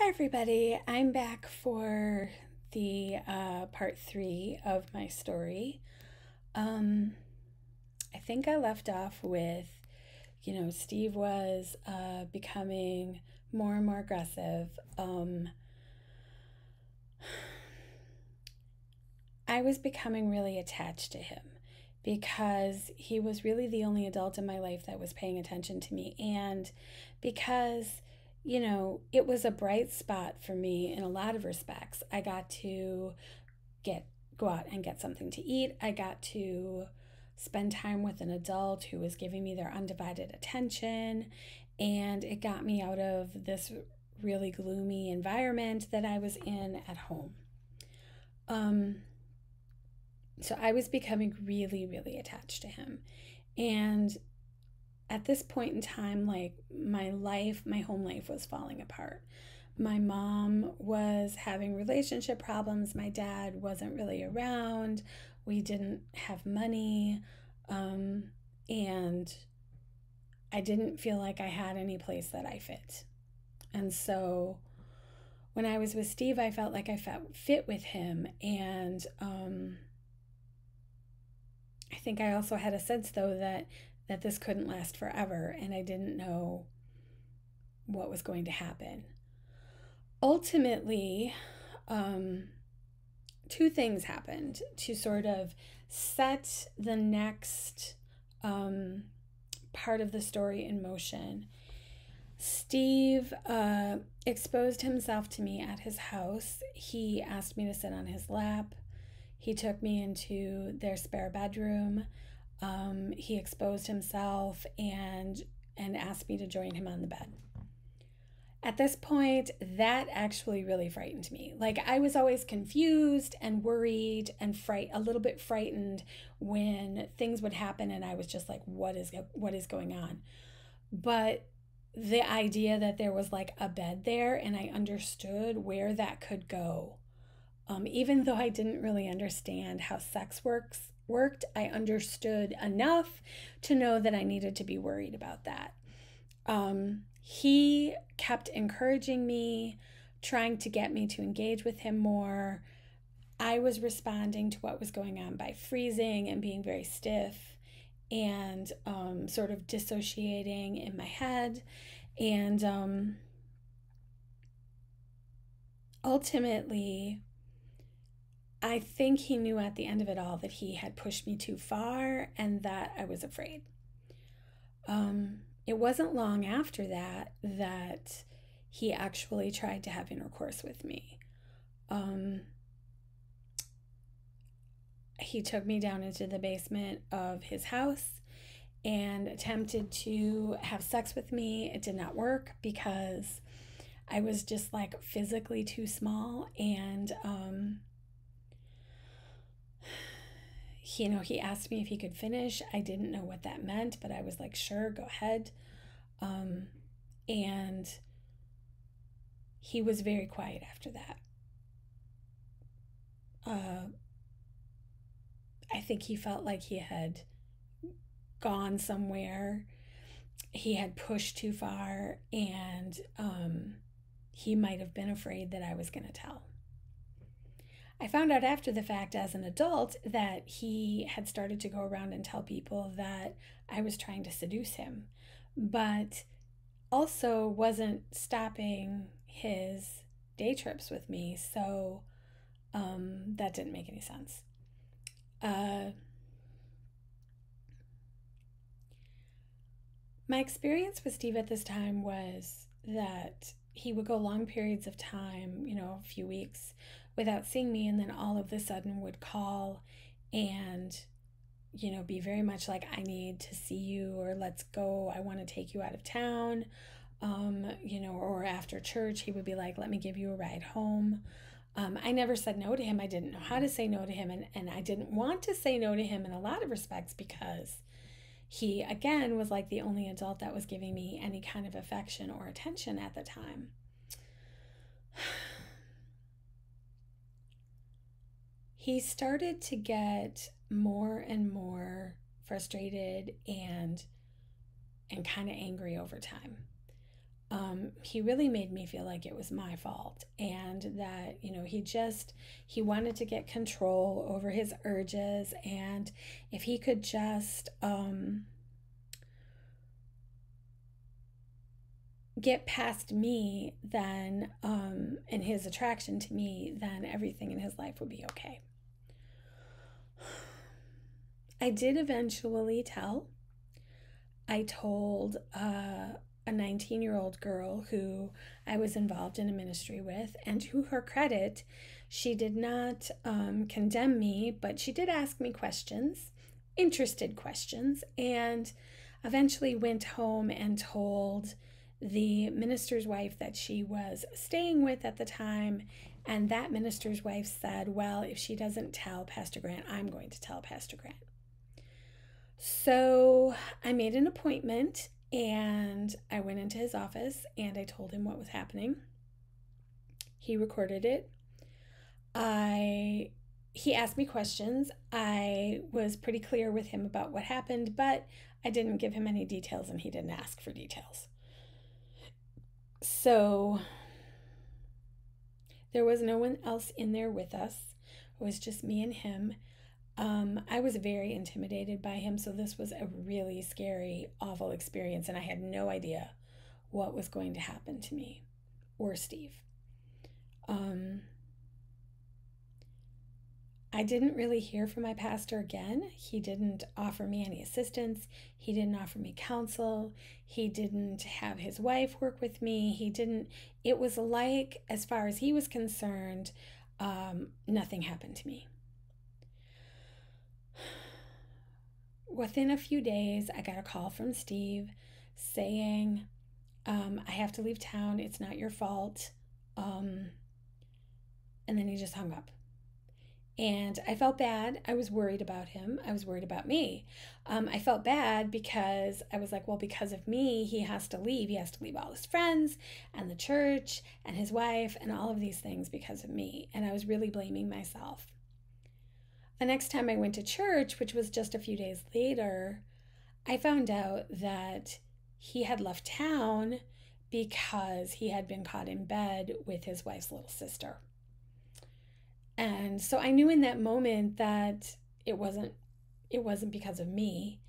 Hi, everybody. I'm back for the part 3 of my story. I think I left off with, Steve was becoming more and more aggressive. I was becoming really attached to him because he was really the only adult in my life that was paying attention to me. And because it was a bright spot for me in a lot of respects. I got to go out and get something to eat. I got to spend time with an adult who was giving me their undivided attention, and it got me out of this really gloomy environment that I was in at home. So I was becoming really, really attached to him. And at this point in time, like my home life was falling apart. My mom was having relationship problems. My dad wasn't really around. We didn't have money. And I didn't feel like I had any place that I fit. And so when I was with Steve, I felt like I fit with him. And I think I also had a sense, though, that this couldn't last forever, and I didn't know what was going to happen. Ultimately, two things happened to sort of set the next part of the story in motion. Steve exposed himself to me at his house. He asked me to sit on his lap. He took me into their spare bedroom. He exposed himself and asked me to join him on the bed. At this point, that actually really frightened me. Like, I was always confused and worried and a little bit frightened when things would happen, and I was just like, what is going on? But the idea that there was like a bed there and I understood where that could go. Even though I didn't really understand how sex worked, I understood enough to know that I needed to be worried about that. He kept encouraging me, trying to get me to engage with him more. I was responding to what was going on by freezing and being very stiff and sort of dissociating in my head. And ultimately, I think he knew at the end of it all that he had pushed me too far and that I was afraid. It wasn't long after that he actually tried to have intercourse with me. He took me down into the basement of his house and attempted to have sex with me. It did not work because I was just like physically too small, and he asked me if he could finish. I didn't know what that meant, but I was like, sure, go ahead. And he was very quiet after that. I think he felt like he had gone somewhere. He had pushed too far, and he might have been afraid that I was going to tell. I found out after the fact as an adult that he had started to go around and tell people that I was trying to seduce him, but also wasn't stopping his day trips with me, so that didn't make any sense. My experience with Steve at this time was that he would go long periods of time, a few weeks, without seeing me, and then all of a sudden would call and be very much like, I need to see you, or let's go, I want to take you out of town, or after church he would be like, let me give you a ride home. I never said no to him. I didn't know how to say no to him, and I didn't want to say no to him in a lot of respects because he, again, was like the only adult that was giving me any kind of affection or attention at the time. He started to get more and more frustrated and kind of angry over time. he really made me feel like it was my fault, and that, he wanted to get control over his urges, and if he could just get past me, then and his attraction to me, then everything in his life would be okay. I did eventually tell. I told a 19-year-old girl who I was involved in a ministry with, and to her credit, she did not condemn me, but she did ask me questions, interested questions, and eventually went home and told the minister's wife that she was staying with at the time. And that minister's wife said, well, if she doesn't tell Pastor Grant, I'm going to tell Pastor Grant. So I made an appointment, and I went into his office and I told him what was happening. He recorded it. He asked me questions. I was pretty clear with him about what happened, but I didn't give him any details, and he didn't ask for details. So there was no one else in there with us. It was just me and him. I was very intimidated by him, so this was a really scary, awful experience, and I had no idea what was going to happen to me or Steve. I didn't really hear from my pastor again. He didn't offer me any assistance. He didn't offer me counsel. He didn't have his wife work with me. It was like, as far as he was concerned, nothing happened to me. Within a few days, I got a call from Steve saying, I have to leave town. It's not your fault. And then he just hung up. And I felt bad. I was worried about him. I was worried about me. I felt bad because I was like, well, because of me, he has to leave. He has to leave all his friends and the church and his wife and all of these things because of me. And I was really blaming myself. The next time I went to church, which was just a few days later, I found out that he had left town because he had been caught in bed with his wife's little sister. And so I knew in that moment that it wasn't because of me,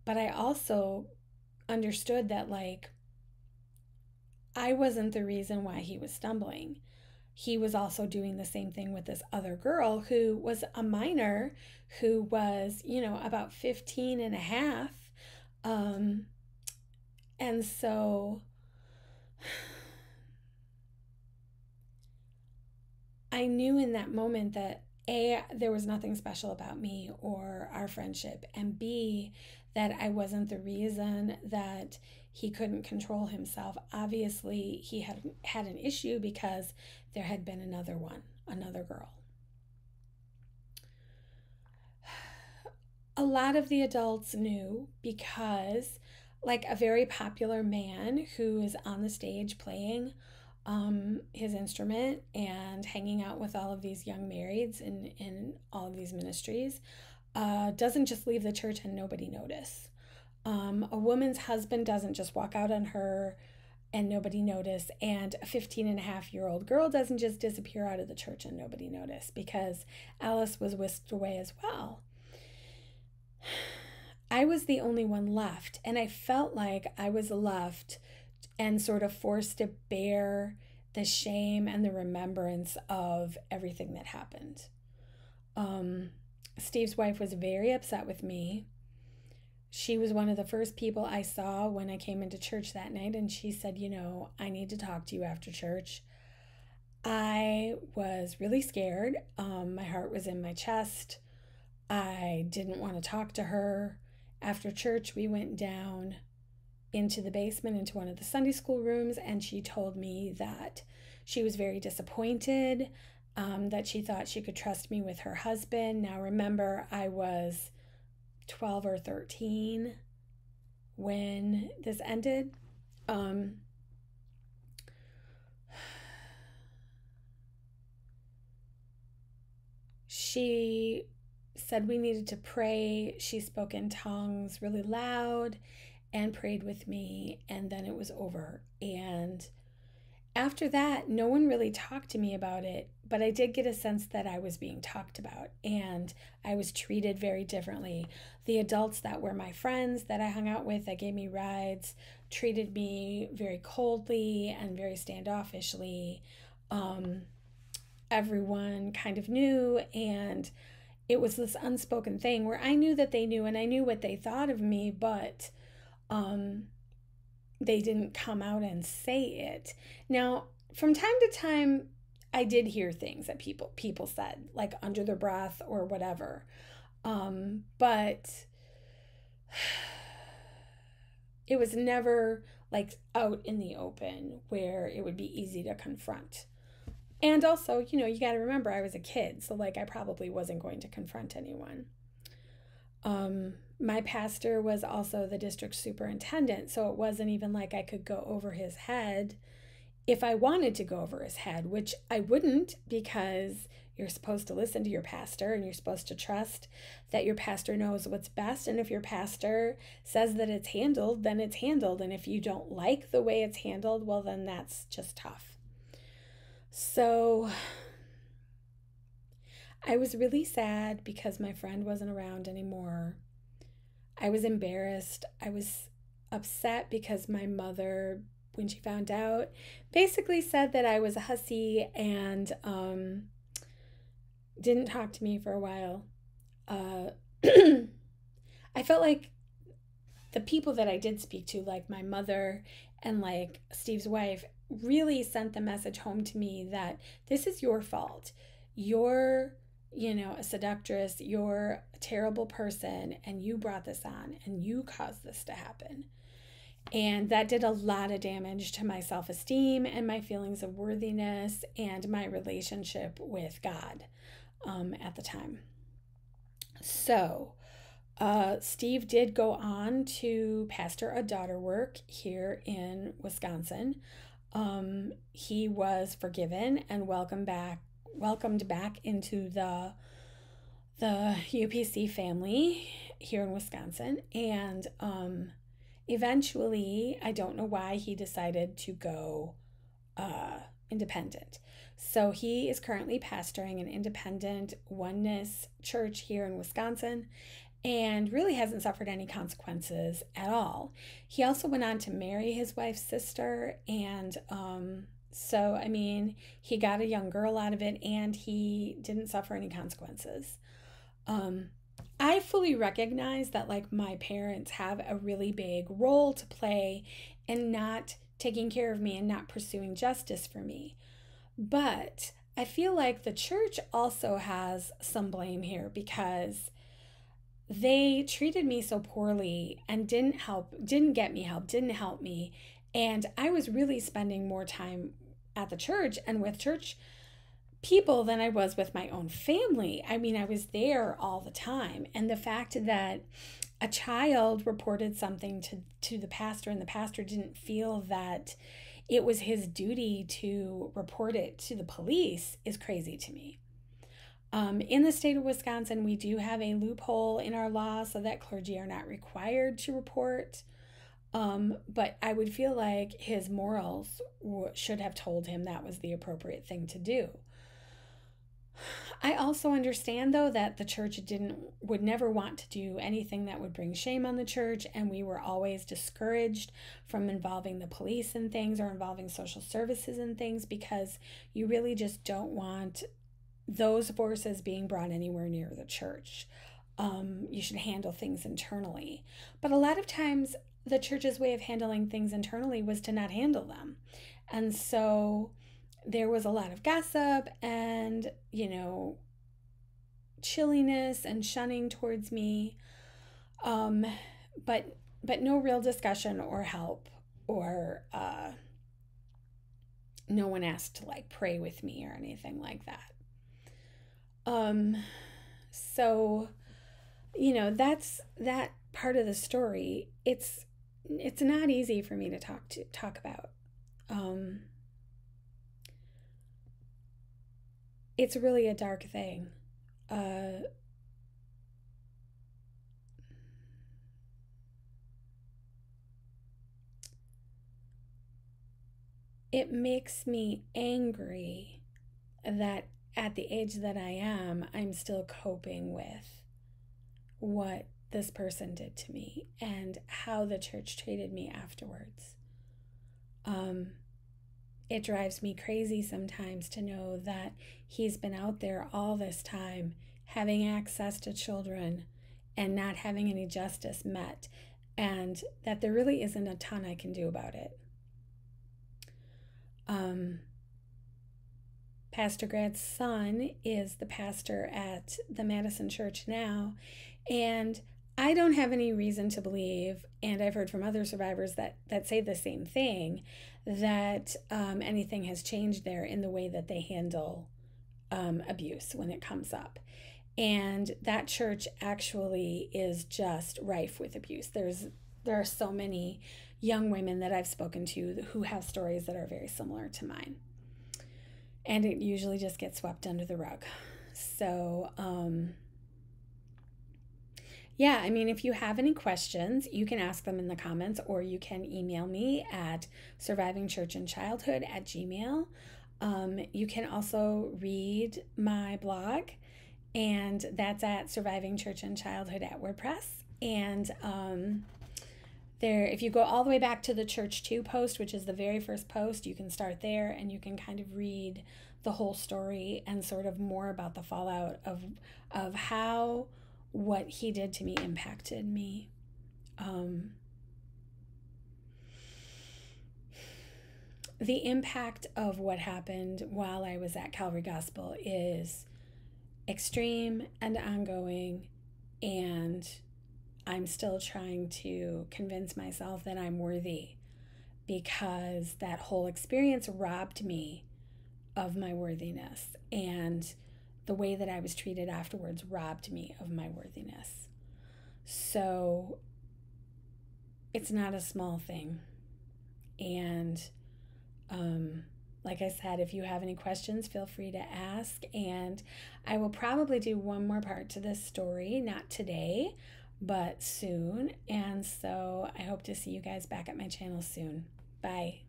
but I also understood that, like, I wasn't the reason why he was stumbling. He was also doing the same thing with this other girl who was a minor, who was, about 15 and a half. And so I knew in that moment that A, there was nothing special about me or our friendship, and B, that I wasn't the reason that he couldn't control himself. Obviously, he had an issue because there had been another girl. A lot of the adults knew because, like, a very popular man who is on the stage playing his instrument and hanging out with all of these young marrieds in all of these ministries, doesn't just leave the church and nobody notice. A woman's husband doesn't just walk out on her and nobody notice, and a 15-and-a-half-year-old girl doesn't just disappear out of the church and nobody notice, because Alice was whisked away as well. I was the only one left, and I felt like I was left and sort of forced to bear the shame and the remembrance of everything that happened. Steve's wife was very upset with me. She was one of the first people I saw when I came into church that night, and she said, I need to talk to you after church. I was really scared. My heart was in my chest. I didn't want to talk to her. After church, we went down into the basement, into one of the Sunday school rooms, and she told me that she was very disappointed, that she thought she could trust me with her husband. Now, remember, I was 12 or 13 when this ended. She said we needed to pray. She spoke in tongues really loud, and prayed with me, and then it was over. And after that, no one really talked to me about it, but I did get a sense that I was being talked about and I was treated very differently. The adults that were my friends that I hung out with, that gave me rides, treated me very coldly and very standoffishly. Everyone kind of knew, and it was this unspoken thing where I knew that they knew and I knew what they thought of me, but they didn't come out and say it. Now, from time to time, I did hear things that people said, like under their breath or whatever. But it was never like out in the open where it would be easy to confront. And also, you got to remember I was a kid, so like I probably wasn't going to confront anyone. My pastor was also the district superintendent, so it wasn't even like I could go over his head if I wanted to go over his head, which I wouldn't, because you're supposed to listen to your pastor and you're supposed to trust that your pastor knows what's best. And if your pastor says that it's handled, then it's handled. And if you don't like the way it's handled, well, then that's just tough. So I was really sad because my friend wasn't around anymore. I was embarrassed. I was upset because my mother, when she found out, basically said that I was a hussy and didn't talk to me for a while. I felt like the people that I did speak to, like my mother and like Steve's wife, really sent the message home to me that this is your fault. You're, a seductress, you're a terrible person, and you brought this on and you caused this to happen. And that did a lot of damage to my self-esteem and my feelings of worthiness and my relationship with God at the time. So Steve did go on to pastor a daughter work here in Wisconsin. He was forgiven and welcomed back into the UPC family here in Wisconsin. And eventually, I don't know why he decided to go independent. So he is currently pastoring an independent oneness church here in Wisconsin and really hasn't suffered any consequences at all. He also went on to marry his wife's sister, and so, he got a young girl out of it and he didn't suffer any consequences. I fully recognize that like my parents have a really big role to play in not taking care of me and not pursuing justice for me. But I feel like the church also has some blame here because they treated me so poorly and didn't get me help, didn't help me. And I was really spending more time at the church and with church people than I was with my own family. I was there all the time. And the fact that a child reported something to the pastor and the pastor didn't feel that it was his duty to report it to the police is crazy to me. In the state of Wisconsin, we do have a loophole in our law so that clergy are not required to report. But I would feel like his morals should have told him that was the appropriate thing to do. I also understand, though, that the church would never want to do anything that would bring shame on the church, and we were always discouraged from involving the police in things or involving social services in things because you really just don't want those forces being brought anywhere near the church. You should handle things internally. But a lot of times, the church's way of handling things internally was to not handle them. And so there was a lot of gossip and, chilliness and shunning towards me. But no real discussion or help, or no one asked to like pray with me or anything like that. So, that's that part of the story. It's not easy for me to talk about. It's really a dark thing. it makes me angry that at the age that I am, I'm still coping with what this person did to me and how the church treated me afterwards. It drives me crazy sometimes to know that he's been out there all this time having access to children and not having any justice met, and that there really isn't a ton I can do about it. Pastor Grad's son is the pastor at the Madison Church now, and I don't have any reason to believe, and I've heard from other survivors that say the same thing, that anything has changed there in the way that they handle abuse when it comes up. And that church actually is just rife with abuse. There are so many young women that I've spoken to who have stories that are very similar to mine. And it usually just gets swept under the rug. So, yeah, I mean, if you have any questions, you can ask them in the comments, or you can email me at survivingchurchandchildhood@gmail.com. You can also read my blog, and that's at survivingchurchandchildhood@WordPress. And there, if you go all the way back to the Church 2 post, which is the very first post, you can start there and you can kind of read the whole story and sort of more about the fallout of how what he did to me impacted me. The impact of what happened while I was at Calvary Gospel is extreme and ongoing, and I'm still trying to convince myself that I'm worthy, because that whole experience robbed me of my worthiness, and the way that I was treated afterwards robbed me of my worthiness. So it's not a small thing. And like I said, if you have any questions, feel free to ask. And I will probably do one more part to this story, not today, but soon. And so I hope to see you guys back at my channel soon. Bye.